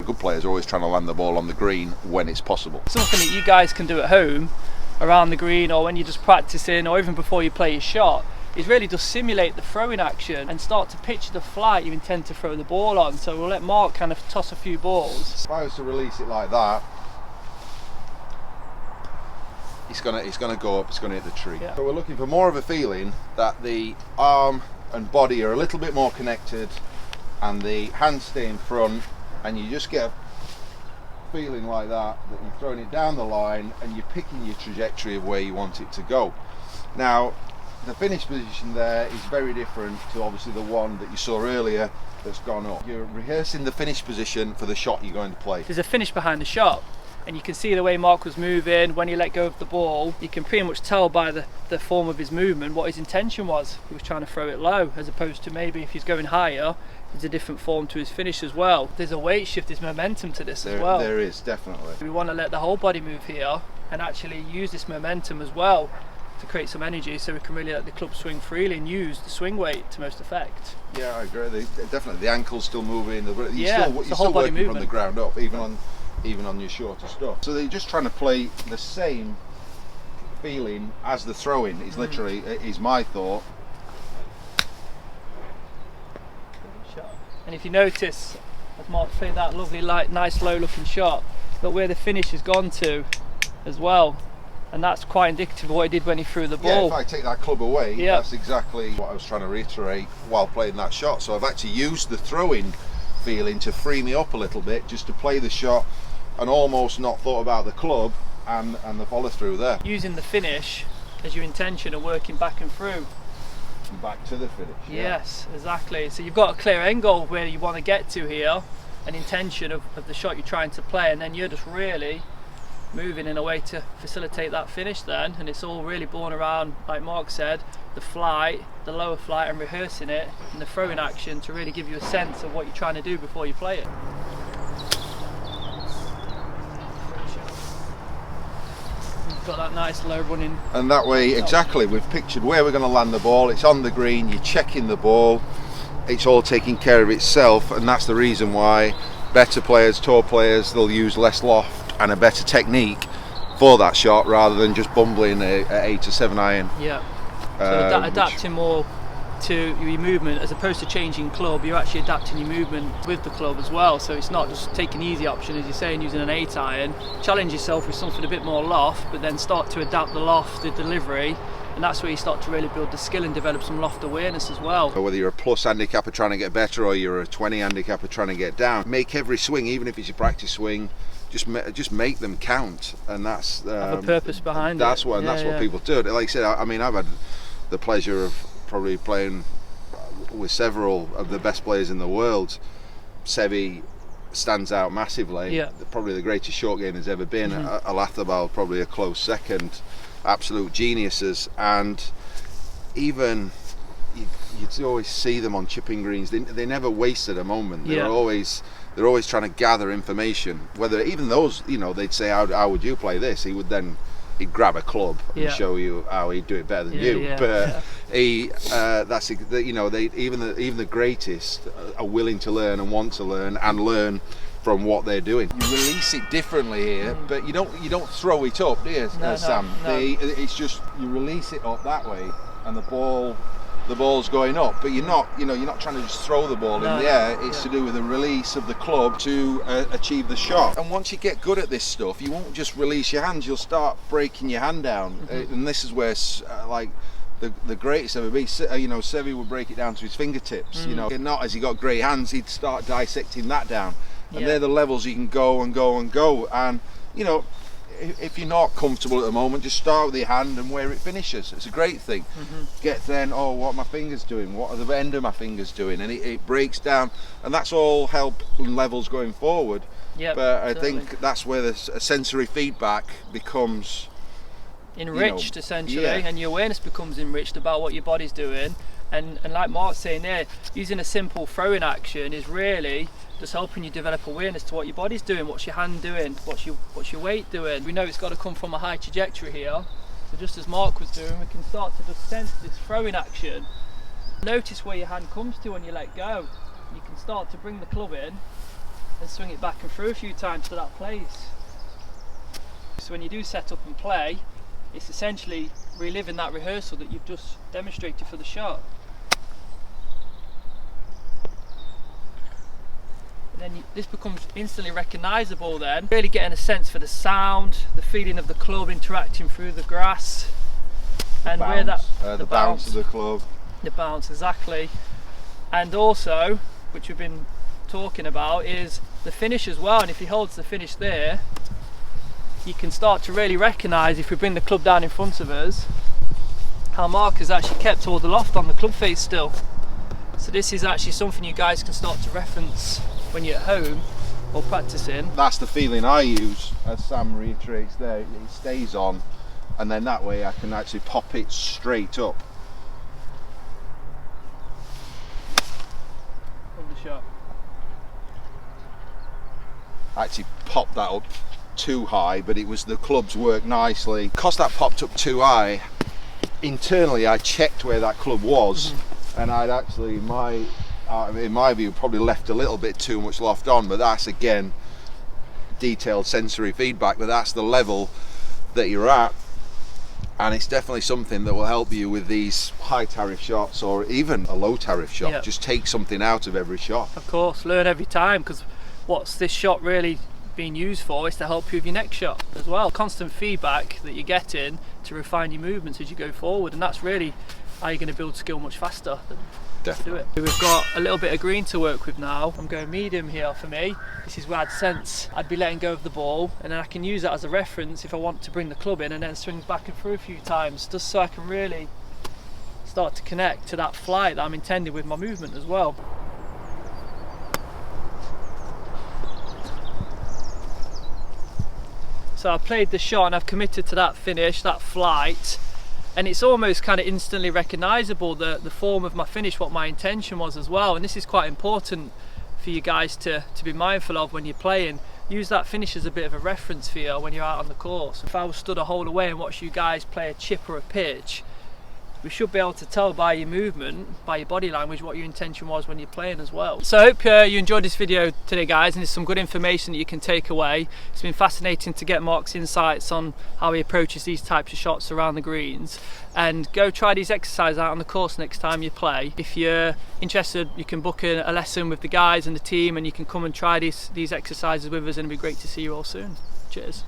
good players are always trying to land the ball on the green when it's possible. Something that you guys can do at home, around the green, or when you're just practicing, or even before you play your shot, is really just simulate the throwing action and start to picture the flight you intend to throw the ball on. So we'll let Mark kind of toss a few balls. If I was to release it like that, it's gonna go up, it's gonna hit the tree. Yeah. So we're looking for more of a feeling that the arm and body are a little bit more connected and the hands stay in front, and you just get a feeling like that you're throwing it down the line and you're picking your trajectory of where you want it to go. Now the finish position there is very different to obviously the one that you saw earlier that's gone up. You're rehearsing the finish position for the shot you're going to play. There's a finish behind the shot, and you can see the way Mark was moving. When he let go of the ball, you can pretty much tell by the form of his movement what his intention was. He was trying to throw it low, as opposed to maybe if he's going higher, there's a different form to his finish as well. There's a weight shift, there's momentum to this as well. There is, definitely. We want to let the whole body move here and actually use this momentum as well to create some energy, so we can really let the club swing freely and use the swing weight to most effect. Yeah, I agree. Definitely, the ankle's still moving. You're Yeah, still working from the ground up, even on your shorter stuff. So they're just trying to play the same feeling as the throwing. Is literally is my thought. And if you notice, as Mark played that lovely, light, nice, low-looking shot, look where the finish has gone to as well. And that's quite indicative of what he did when he threw the ball. Yeah, if I take that club away, that's exactly what I was trying to reiterate while playing that shot. So I've actually used the throwing feeling to free me up a little bit, just to play the shot and almost not thought about the club and the follow through there. Using the finish as your intention of working back and through. And back to the finish. Yes, exactly. So you've got a clear end goal where you want to get to here, an intention of the shot you're trying to play, and then you're just really moving in a way to facilitate that finish then, and it's all really born around, like Mark said, the flight, the lower flight, and rehearsing it, and the throwing action to really give you a sense of what you're trying to do before you play it. You've got that nice low running. And that way, exactly, we've pictured where we're going to land the ball, it's on the green, you're checking the ball, it's all taking care of itself, and that's the reason why better players, tour players, they'll use less loft and a better technique for that shot rather than just bumbling a 8 or 7 iron. Yeah. So adapting more to your movement as opposed to changing club, you're actually adapting your movement with the club as well. So it's not just taking the easy option, as you're saying, using an 8 iron. Challenge yourself with something a bit more loft, but then start to adapt the loft, the delivery, and that's where you start to really build the skill and develop some loft awareness as well. Whether you're a plus handicapper trying to get better or you're a 20 handicapper trying to get down, make every swing, even if it's your practice swing, just make them count, and that's have a purpose behind that's it. What, and that's what people do. Like I said, I mean, I've had the pleasure of probably playing with several of the best players in the world. Sevi stands out massively. Yeah. Probably the greatest short game there's ever been. Alathabal probably a close second. Absolute geniuses, and even you always see them on chipping greens. They never wasted a moment. They're always trying to gather information. Whether even those, they'd say, how would you play this? He'd grab a club and show you how he'd do it better than you. But that's even the greatest are willing to learn and want to learn and learn from what they're doing. You release it differently here, but you don't throw it up, do you, Sam? No. It's just you release it up that way, and the ball's going up. But you're not trying to just throw the ball in the air. It's to do with the release of the club to achieve the shot. And once you get good at this stuff, you won't just release your hands. You'll start breaking your hand down, and this is where the greatest ever be. Sevi would break it down to his fingertips. Not as he got great hands, he'd start dissecting that down. And they're the levels you can go and go and go. And if you're not comfortable at the moment, just start with your hand and where it finishes. It's a great thing. Get then, what are my fingers doing? What are the end of my fingers doing? And it breaks down, and that's all help and levels going forward. But I think that's where the sensory feedback becomes enriched, essentially, and your awareness becomes enriched about what your body's doing. And like Mark's saying there, using a simple throwing action is really just helping you develop awareness to what your body's doing, what's your hand doing, what's your weight doing. We know it's got to come from a high trajectory here, so just as Mark was doing, we can start to just sense this throwing action. Notice where your hand comes to when you let go. You can start to bring the club in and swing it back and through a few times to that place. So when you do set up and play, it's essentially reliving that rehearsal that you've just demonstrated for the shot. And then this becomes instantly recognisable then, really getting a sense for the sound, the feeling of the club interacting through the grass, and bounce, where that the bounce of the club. The bounce, exactly. And also, which we've been talking about, is the finish as well. And if he holds the finish there, you can start to really recognise, if we bring the club down in front of us, how Mark has actually kept all the loft on the club face still. So this is actually something you guys can start to reference when you're at home or practicing. That's the feeling I use, as Sam reiterates there. It stays on, and then that way I can actually pop it straight up. On the shot. I actually popped that up too high, but it was the club's work nicely. Because that popped up too high, internally I checked where that club was, and I'd actually, in my view, probably left a little bit too much loft on, but that's again detailed sensory feedback, but that's the level that you're at, and it's definitely something that will help you with these high tariff shots or even a low tariff shot. Yep. Just take something out of every shot. Of course, learn every time, because what's this shot really being used for is to help you with your next shot as well. Constant feedback that you're getting to refine your movements as you go forward, and that's really how you're going to build skill much faster. Definitely. Do it. We've got a little bit of green to work with now. I'm going medium here for me. This is where I'd sense I'd be letting go of the ball, and then I can use that as a reference if I want to bring the club in and then swing back and through a few times, just so I can really start to connect to that flight that I'm intending with my movement as well. So I've played the shot and I've committed to that finish, that flight, and it's almost kind of instantly recognisable, the form of my finish, what my intention was as well. And this is quite important for you guys to be mindful of when you're playing. Use that finish as a bit of a reference for you when you're out on the course. If I was stood a hole away and watch you guys play a chip or a pitch, we should be able to tell by your movement, by your body language, what your intention was when you're playing as well. So I hope you enjoyed this video today, guys, and there's some good information that you can take away. It's been fascinating to get Mark's insights on how he approaches these types of shots around the greens. And go try these exercises out on the course next time you play. If you're interested, you can book a lesson with the guys and the team, and you can come and try these exercises with us, and it'd be great to see you all soon. Cheers.